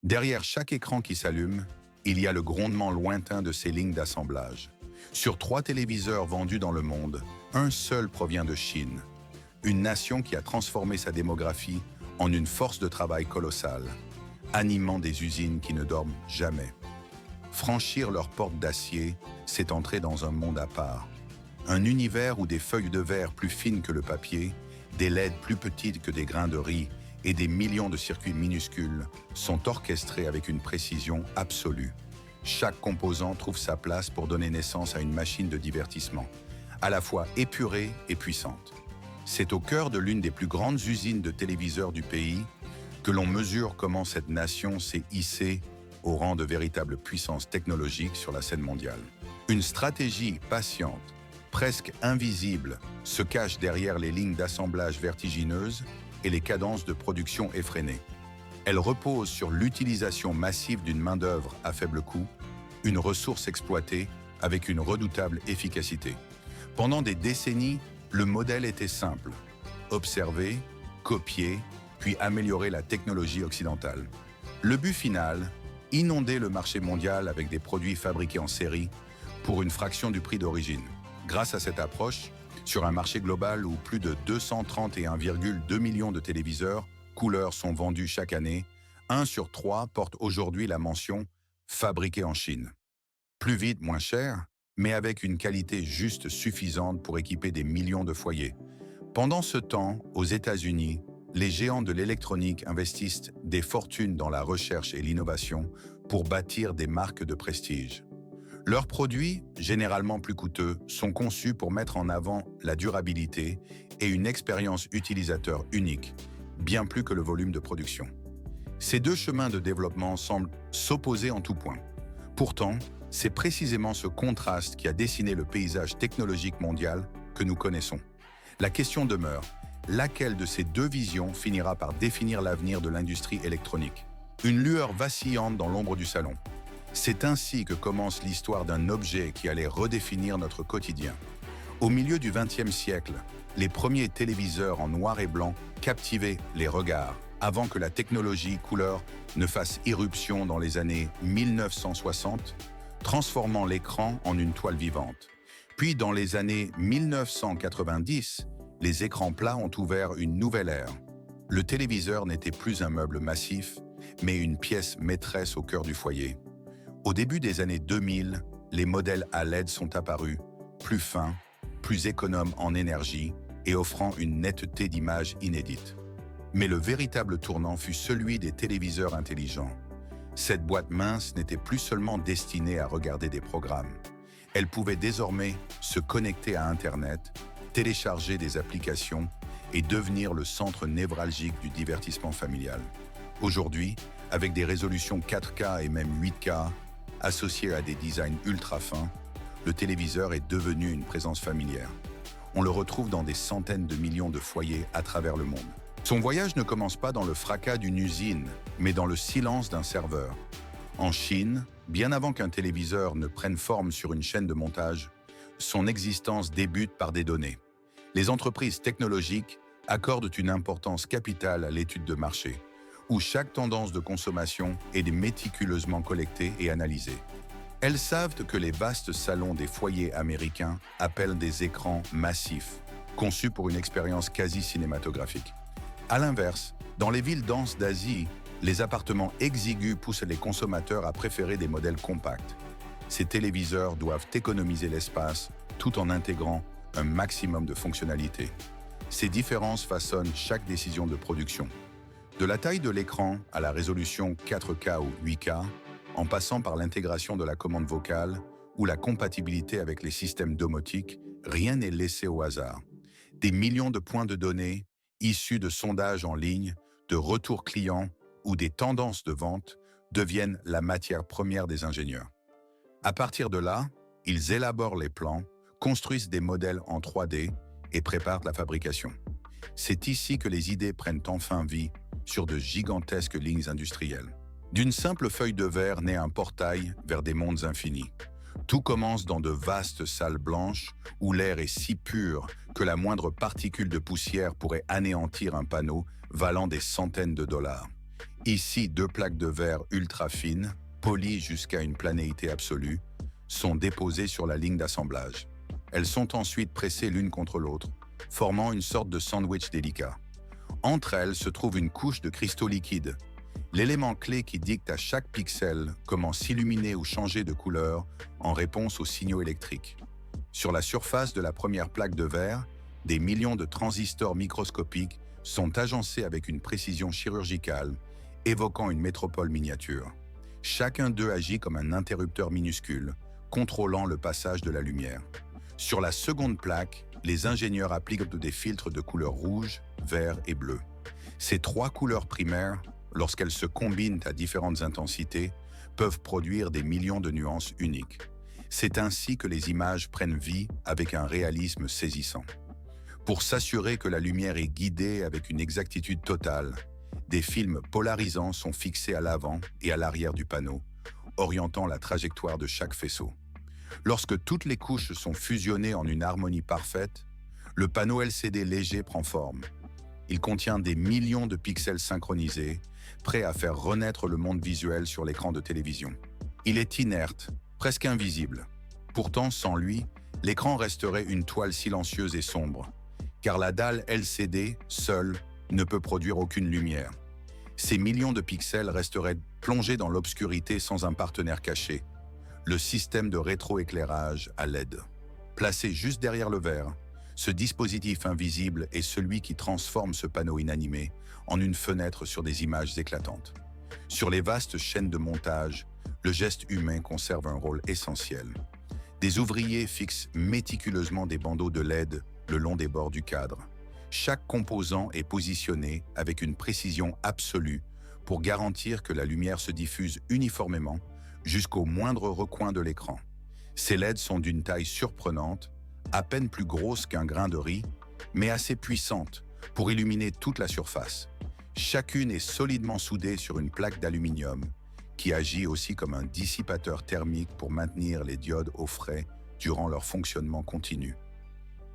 Derrière chaque écran qui s'allume, il y a le grondement lointain de ces lignes d'assemblage. Sur 3 téléviseurs vendus dans le monde, un seul provient de Chine, une nation qui a transformé sa démographie en une force de travail colossale, animant des usines qui ne dorment jamais. Franchir leurs portes d'acier, c'est entrer dans un monde à part. Un univers où des feuilles de verre plus fines que le papier, des LED plus petites que des grains de riz et des millions de circuits minuscules sont orchestrés avec une précision absolue. Chaque composant trouve sa place pour donner naissance à une machine de divertissement, à la fois épurée et puissante. C'est au cœur de l'une des plus grandes usines de téléviseurs du pays que l'on mesure comment cette nation s'est hissée au rang de véritable puissance technologique sur la scène mondiale. Une stratégie patiente, presque invisible, se cache derrière les lignes d'assemblage vertigineuses et les cadences de production effrénées. Elle repose sur l'utilisation massive d'une main-d'œuvre à faible coût, une ressource exploitée avec une redoutable efficacité. Pendant des décennies, le modèle était simple: observer, copier, puis améliorer la technologie occidentale. Le but final, inonder le marché mondial avec des produits fabriqués en série pour une fraction du prix d'origine. Grâce à cette approche, sur un marché global où plus de 231,2 millions de téléviseurs couleurs sont vendus chaque année, 1 sur 3 porte aujourd'hui la mention « fabriqué en Chine ». Plus vite, moins cher, mais avec une qualité juste suffisante pour équiper des millions de foyers. Pendant ce temps, aux États-Unis, les géants de l'électronique investissent des fortunes dans la recherche et l'innovation pour bâtir des marques de prestige. Leurs produits, généralement plus coûteux, sont conçus pour mettre en avant la durabilité et une expérience utilisateur unique, bien plus que le volume de production. Ces 2 chemins de développement semblent s'opposer en tout point. Pourtant, c'est précisément ce contraste qui a dessiné le paysage technologique mondial que nous connaissons. La question demeure: laquelle de ces 2 visions finira par définir l'avenir de l'industrie électronique? Une lueur vacillante dans l'ombre du salon. C'est ainsi que commence l'histoire d'un objet qui allait redéfinir notre quotidien. Au milieu du XXe siècle, les premiers téléviseurs en noir et blanc captivaient les regards, avant que la technologie couleur ne fasse irruption dans les années 1960, transformant l'écran en une toile vivante. Puis dans les années 1990, les écrans plats ont ouvert une nouvelle ère. Le téléviseur n'était plus un meuble massif, mais une pièce maîtresse au cœur du foyer. Au début des années 2000, les modèles à LED sont apparus, plus fins, plus économes en énergie et offrant une netteté d'image inédite. Mais le véritable tournant fut celui des téléviseurs intelligents. Cette boîte mince n'était plus seulement destinée à regarder des programmes. Elle pouvait désormais se connecter à Internet, télécharger des applications et devenir le centre névralgique du divertissement familial. Aujourd'hui, avec des résolutions 4K et même 8K, associé à des designs ultra fins, le téléviseur est devenu une présence familière. On le retrouve dans des centaines de millions de foyers à travers le monde. Son voyage ne commence pas dans le fracas d'une usine, mais dans le silence d'un serveur. En Chine, bien avant qu'un téléviseur ne prenne forme sur une chaîne de montage, son existence débute par des données. Les entreprises technologiques accordent une importance capitale à l'étude de marché, où chaque tendance de consommation est méticuleusement collectée et analysée. Elles savent que les vastes salons des foyers américains appellent des écrans massifs, conçus pour une expérience quasi cinématographique. À l'inverse, dans les villes denses d'Asie, les appartements exigus poussent les consommateurs à préférer des modèles compacts. Ces téléviseurs doivent économiser l'espace tout en intégrant un maximum de fonctionnalités. Ces différences façonnent chaque décision de production. De la taille de l'écran à la résolution 4K ou 8K, en passant par l'intégration de la commande vocale ou la compatibilité avec les systèmes domotiques, rien n'est laissé au hasard. Des millions de points de données, issus de sondages en ligne, de retours clients ou des tendances de vente, deviennent la matière première des ingénieurs. À partir de là, ils élaborent les plans, construisent des modèles en 3D et préparent la fabrication. C'est ici que les idées prennent enfin vie sur de gigantesques lignes industrielles. D'une simple feuille de verre naît un portail vers des mondes infinis. Tout commence dans de vastes salles blanches où l'air est si pur que la moindre particule de poussière pourrait anéantir un panneau valant des centaines de dollars. Ici, deux plaques de verre ultra fines, polies jusqu'à une planéité absolue, sont déposées sur la ligne d'assemblage. Elles sont ensuite pressées l'une contre l'autre, formant une sorte de sandwich délicat. Entre elles se trouve une couche de cristaux liquides, l'élément clé qui dicte à chaque pixel comment s'illuminer ou changer de couleur en réponse aux signaux électriques. Sur la surface de la première plaque de verre, des millions de transistors microscopiques sont agencés avec une précision chirurgicale, évoquant une métropole miniature. Chacun d'eux agit comme un interrupteur minuscule, contrôlant le passage de la lumière. Sur la seconde plaque, les ingénieurs appliquent des filtres de couleurs rouge, vert et bleu. Ces trois couleurs primaires, lorsqu'elles se combinent à différentes intensités, peuvent produire des millions de nuances uniques. C'est ainsi que les images prennent vie avec un réalisme saisissant. Pour s'assurer que la lumière est guidée avec une exactitude totale, des films polarisants sont fixés à l'avant et à l'arrière du panneau, orientant la trajectoire de chaque faisceau. Lorsque toutes les couches sont fusionnées en une harmonie parfaite, le panneau LCD léger prend forme. Il contient des millions de pixels synchronisés, prêts à faire renaître le monde visuel sur l'écran de télévision. Il est inerte, presque invisible. Pourtant, sans lui, l'écran resterait une toile silencieuse et sombre, car la dalle LCD, seule, ne peut produire aucune lumière. Ces millions de pixels resteraient plongés dans l'obscurité sans un partenaire caché, le système de rétroéclairage à LED. Placé juste derrière le verre, ce dispositif invisible est celui qui transforme ce panneau inanimé en une fenêtre sur des images éclatantes. Sur les vastes chaînes de montage, le geste humain conserve un rôle essentiel. Des ouvriers fixent méticuleusement des bandeaux de LED le long des bords du cadre. Chaque composant est positionné avec une précision absolue pour garantir que la lumière se diffuse uniformément jusqu'au moindre recoin de l'écran. Ces LED sont d'une taille surprenante, à peine plus grosses qu'un grain de riz, mais assez puissantes pour illuminer toute la surface. Chacune est solidement soudée sur une plaque d'aluminium qui agit aussi comme un dissipateur thermique pour maintenir les diodes au frais durant leur fonctionnement continu.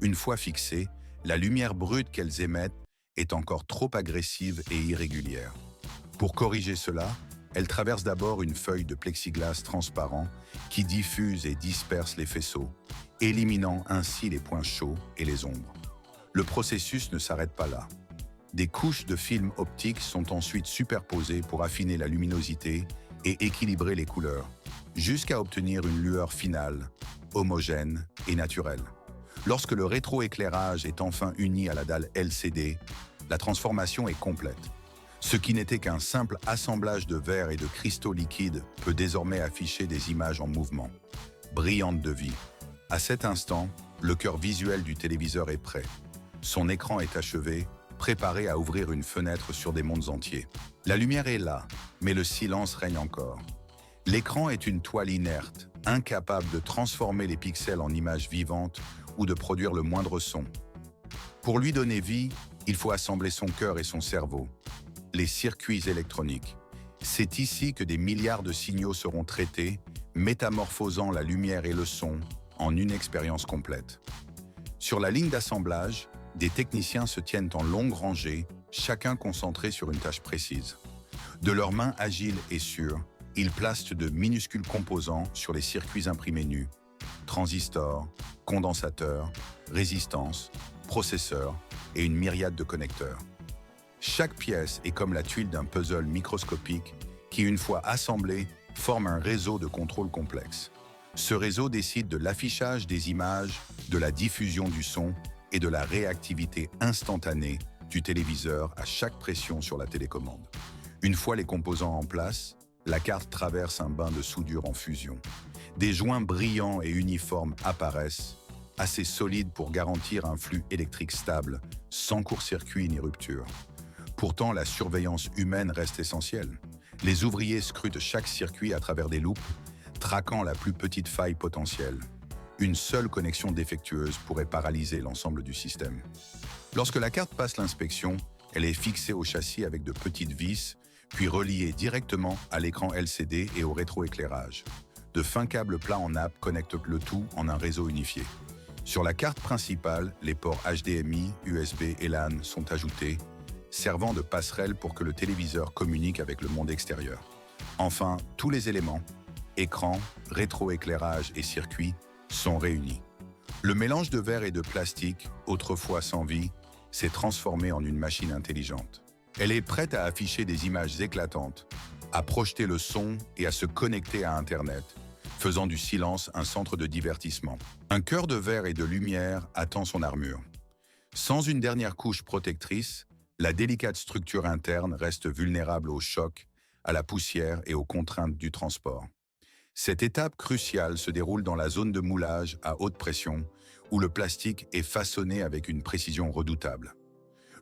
Une fois fixées, la lumière brute qu'elles émettent est encore trop agressive et irrégulière. Pour corriger cela, elles traversent d'abord une feuille de plexiglas transparent qui diffuse et disperse les faisceaux, éliminant ainsi les points chauds et les ombres. Le processus ne s'arrête pas là. Des couches de film optique sont ensuite superposées pour affiner la luminosité et équilibrer les couleurs, jusqu'à obtenir une lueur finale, homogène et naturelle. Lorsque le rétroéclairage est enfin uni à la dalle LCD, la transformation est complète. Ce qui n'était qu'un simple assemblage de verre et de cristaux liquides peut désormais afficher des images en mouvement, brillantes de vie. À cet instant, le cœur visuel du téléviseur est prêt. Son écran est achevé, préparé à ouvrir une fenêtre sur des mondes entiers. La lumière est là, mais le silence règne encore. L'écran est une toile inerte, incapable de transformer les pixels en images vivantes ou de produire le moindre son. Pour lui donner vie, il faut assembler son cœur et son cerveau, les circuits électroniques. C'est ici que des milliards de signaux seront traités, métamorphosant la lumière et le son en une expérience complète. Sur la ligne d'assemblage, des techniciens se tiennent en longue rangée, chacun concentré sur une tâche précise. De leurs mains agiles et sûres, ils placent de minuscules composants sur les circuits imprimés nus, transistors, condensateurs, résistances, processeurs et une myriade de connecteurs. Chaque pièce est comme la tuile d'un puzzle microscopique qui, une fois assemblée, forme un réseau de contrôle complexe. Ce réseau décide de l'affichage des images, de la diffusion du son et de la réactivité instantanée du téléviseur à chaque pression sur la télécommande. Une fois les composants en place, la carte traverse un bain de soudure en fusion. Des joints brillants et uniformes apparaissent, assez solides pour garantir un flux électrique stable, sans court-circuit ni rupture. Pourtant, la surveillance humaine reste essentielle. Les ouvriers scrutent chaque circuit à travers des loupes, traquant la plus petite faille potentielle. Une seule connexion défectueuse pourrait paralyser l'ensemble du système. Lorsque la carte passe l'inspection, elle est fixée au châssis avec de petites vis, puis reliée directement à l'écran LCD et au rétroéclairage. De fins câbles plats en nappe connectent le tout en un réseau unifié. Sur la carte principale, les ports HDMI, USB et LAN sont ajoutés, servant de passerelle pour que le téléviseur communique avec le monde extérieur. Enfin, tous les éléments, écran, rétroéclairage et circuits, sont réunis. Le mélange de verre et de plastique, autrefois sans vie, s'est transformé en une machine intelligente. Elle est prête à afficher des images éclatantes, à projeter le son et à se connecter à Internet, faisant du silence un centre de divertissement. Un cœur de verre et de lumière attend son armure. Sans une dernière couche protectrice, la délicate structure interne reste vulnérable aux chocs, à la poussière et aux contraintes du transport. Cette étape cruciale se déroule dans la zone de moulage à haute pression, où le plastique est façonné avec une précision redoutable.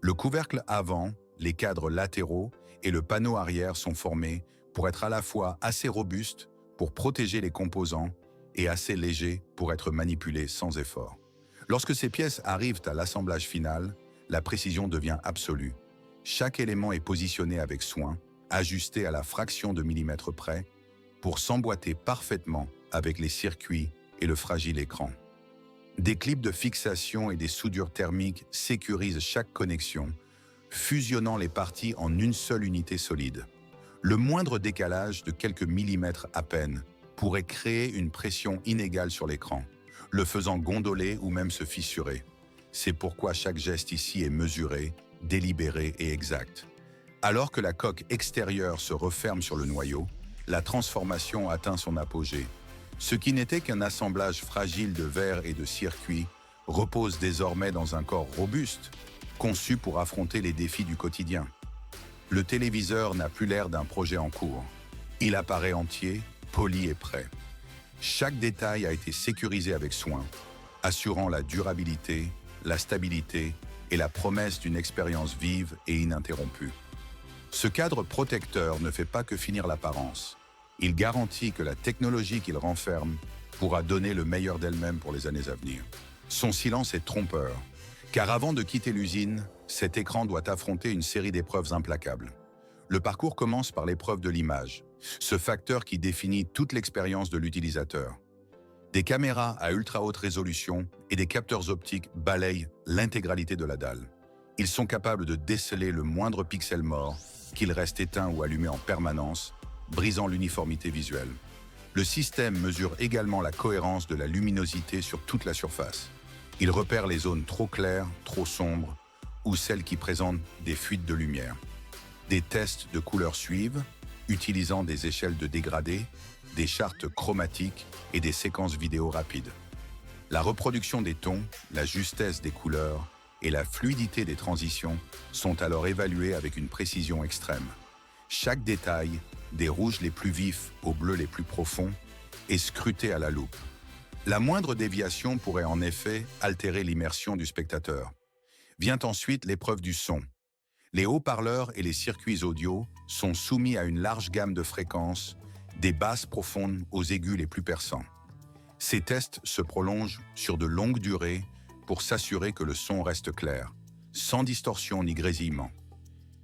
Le couvercle avant, les cadres latéraux et le panneau arrière sont formés pour être à la fois assez robustes pour protéger les composants et assez légers pour être manipulés sans effort. Lorsque ces pièces arrivent à l'assemblage final, la précision devient absolue. Chaque élément est positionné avec soin, ajusté à la fraction de millimètre près, pour s'emboîter parfaitement avec les circuits et le fragile écran. Des clips de fixation et des soudures thermiques sécurisent chaque connexion, fusionnant les parties en une seule unité solide. Le moindre décalage de quelques millimètres à peine pourrait créer une pression inégale sur l'écran, le faisant gondoler ou même se fissurer. C'est pourquoi chaque geste ici est mesuré, délibéré et exact. Alors que la coque extérieure se referme sur le noyau, la transformation atteint son apogée. Ce qui n'était qu'un assemblage fragile de verre et de circuits repose désormais dans un corps robuste, conçu pour affronter les défis du quotidien. Le téléviseur n'a plus l'air d'un projet en cours. Il apparaît entier, poli et prêt. Chaque détail a été sécurisé avec soin, assurant la durabilité, la stabilité et la promesse d'une expérience vive et ininterrompue. Ce cadre protecteur ne fait pas que finir l'apparence. Il garantit que la technologie qu'il renferme pourra donner le meilleur d'elle-même pour les années à venir. Son silence est trompeur, car avant de quitter l'usine, cet écran doit affronter une série d'épreuves implacables. Le parcours commence par l'épreuve de l'image, ce facteur qui définit toute l'expérience de l'utilisateur. Des caméras à ultra haute résolution et des capteurs optiques balayent l'intégralité de la dalle. Ils sont capables de déceler le moindre pixel mort, qu'il reste éteint ou allumé en permanence, brisant l'uniformité visuelle. Le système mesure également la cohérence de la luminosité sur toute la surface. Il repère les zones trop claires, trop sombres, ou celles qui présentent des fuites de lumière. Des tests de couleurs suivent, utilisant des échelles de dégradé, des chartes chromatiques et des séquences vidéo rapides. La reproduction des tons, la justesse des couleurs et la fluidité des transitions sont alors évaluées avec une précision extrême. Chaque détail, des rouges les plus vifs aux bleus les plus profonds, est scruté à la loupe. La moindre déviation pourrait en effet altérer l'immersion du spectateur. Vient ensuite l'épreuve du son. Les haut-parleurs et les circuits audio sont soumis à une large gamme de fréquences, des basses profondes aux aigus les plus perçants. Ces tests se prolongent sur de longues durées pour s'assurer que le son reste clair, sans distorsion ni grésillement.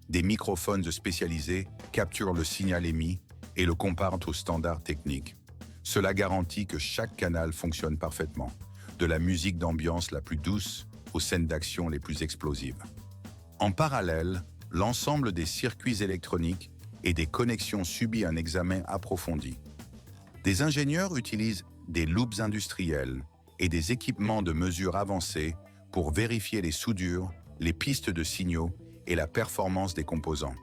Des microphones spécialisés capturent le signal émis et le comparent aux standards techniques. Cela garantit que chaque canal fonctionne parfaitement, de la musique d'ambiance la plus douce aux scènes d'action les plus explosives. En parallèle, l'ensemble des circuits électroniques et des connexions subit un examen approfondi. Des ingénieurs utilisent des loupes industrielles et des équipements de mesure avancés pour vérifier les soudures, les pistes de signaux et la performance des composants.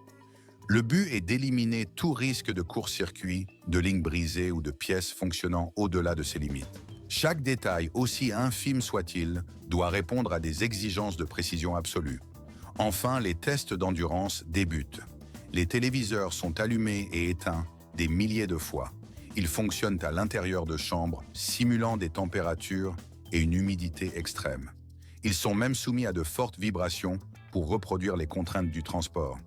Le but est d'éliminer tout risque de court-circuit, de lignes brisées ou de pièces fonctionnant au-delà de ces limites. Chaque détail, aussi infime soit-il, doit répondre à des exigences de précision absolue. Enfin, les tests d'endurance débutent. Les téléviseurs sont allumés et éteints des milliers de fois. Ils fonctionnent à l'intérieur de chambres, simulant des températures et une humidité extrême. Ils sont même soumis à de fortes vibrations pour reproduire les contraintes du transport.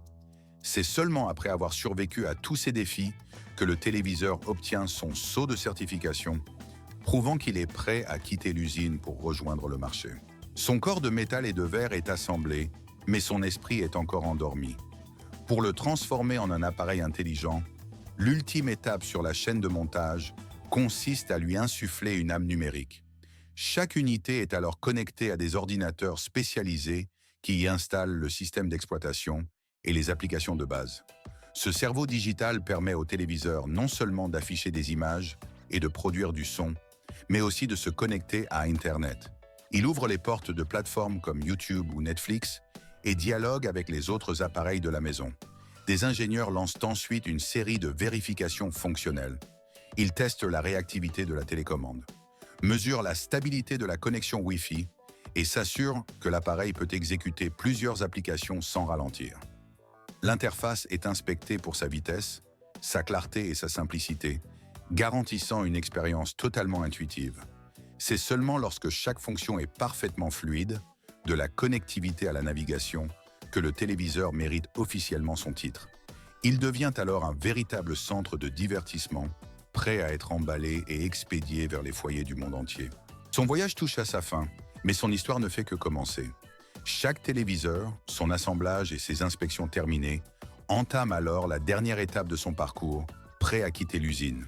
C'est seulement après avoir survécu à tous ces défis que le téléviseur obtient son sceau de certification, prouvant qu'il est prêt à quitter l'usine pour rejoindre le marché. Son corps de métal et de verre est assemblé, mais son esprit est encore endormi. Pour le transformer en un appareil intelligent, l'ultime étape sur la chaîne de montage consiste à lui insuffler une âme numérique. Chaque unité est alors connectée à des ordinateurs spécialisés qui y installe le système d'exploitation et les applications de base. Ce cerveau digital permet au téléviseur non seulement d'afficher des images et de produire du son, mais aussi de se connecter à Internet. Il ouvre les portes de plateformes comme YouTube ou Netflix et dialogue avec les autres appareils de la maison. Des ingénieurs lancent ensuite une série de vérifications fonctionnelles. Ils testent la réactivité de la télécommande, mesurent la stabilité de la connexion Wi-Fi et s'assurent que l'appareil peut exécuter plusieurs applications sans ralentir. L'interface est inspectée pour sa vitesse, sa clarté et sa simplicité, garantissant une expérience totalement intuitive. C'est seulement lorsque chaque fonction est parfaitement fluide, de la connectivité à la navigation, que le téléviseur mérite officiellement son titre. Il devient alors un véritable centre de divertissement, prêt à être emballé et expédié vers les foyers du monde entier. Son voyage touche à sa fin, mais son histoire ne fait que commencer. Chaque téléviseur, son assemblage et ses inspections terminées, entament alors la dernière étape de son parcours, prêt à quitter l'usine.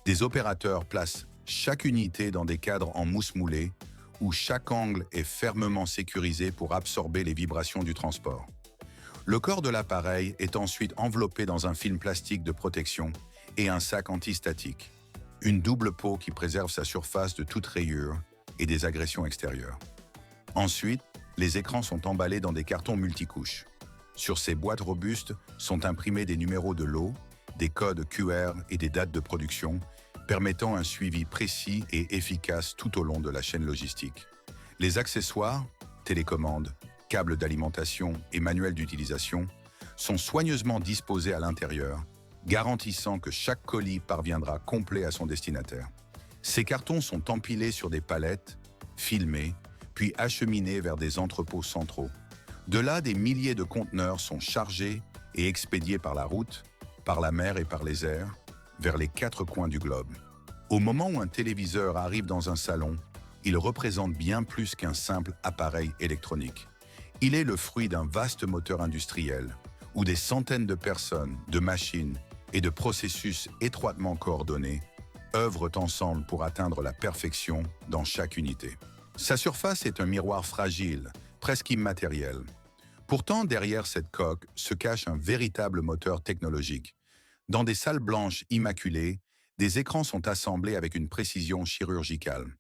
Des opérateurs placent chaque unité dans des cadres en mousse moulée, où chaque angle est fermement sécurisé pour absorber les vibrations du transport. Le corps de l'appareil est ensuite enveloppé dans un film plastique de protection et un sac antistatique, une double peau qui préserve sa surface de toute rayure et des agressions extérieures. Ensuite, les écrans sont emballés dans des cartons multicouches. Sur ces boîtes robustes sont imprimés des numéros de lot, des codes QR et des dates de production, permettant un suivi précis et efficace tout au long de la chaîne logistique. Les accessoires, télécommandes, câbles d'alimentation et manuels d'utilisation sont soigneusement disposés à l'intérieur, garantissant que chaque colis parviendra complet à son destinataire. Ces cartons sont empilés sur des palettes, filmés, puis acheminés vers des entrepôts centraux. De là, des milliers de conteneurs sont chargés et expédiés par la route, par la mer et par les airs, vers les 4 coins du globe. Au moment où un téléviseur arrive dans un salon, il représente bien plus qu'un simple appareil électronique. Il est le fruit d'un vaste moteur industriel, où des centaines de personnes, de machines et de processus étroitement coordonnés œuvrent ensemble pour atteindre la perfection dans chaque unité. Sa surface est un miroir fragile, presque immatériel. Pourtant, derrière cette coque se cache un véritable moteur technologique. Dans des salles blanches immaculées, des écrans sont assemblés avec une précision chirurgicale.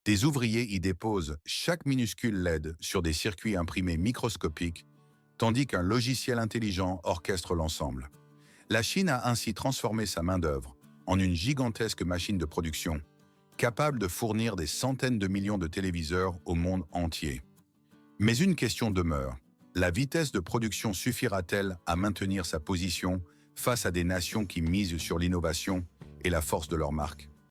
Des ouvriers y déposent chaque minuscule LED sur des circuits imprimés microscopiques, tandis qu'un logiciel intelligent orchestre l'ensemble. La Chine a ainsi transformé sa main-d'œuvre en une gigantesque machine de production, capable de fournir des centaines de millions de téléviseurs au monde entier. Mais une question demeure. La vitesse de production suffira-t-elle à maintenir sa position face à des nations qui misent sur l'innovation et la force de leur marque?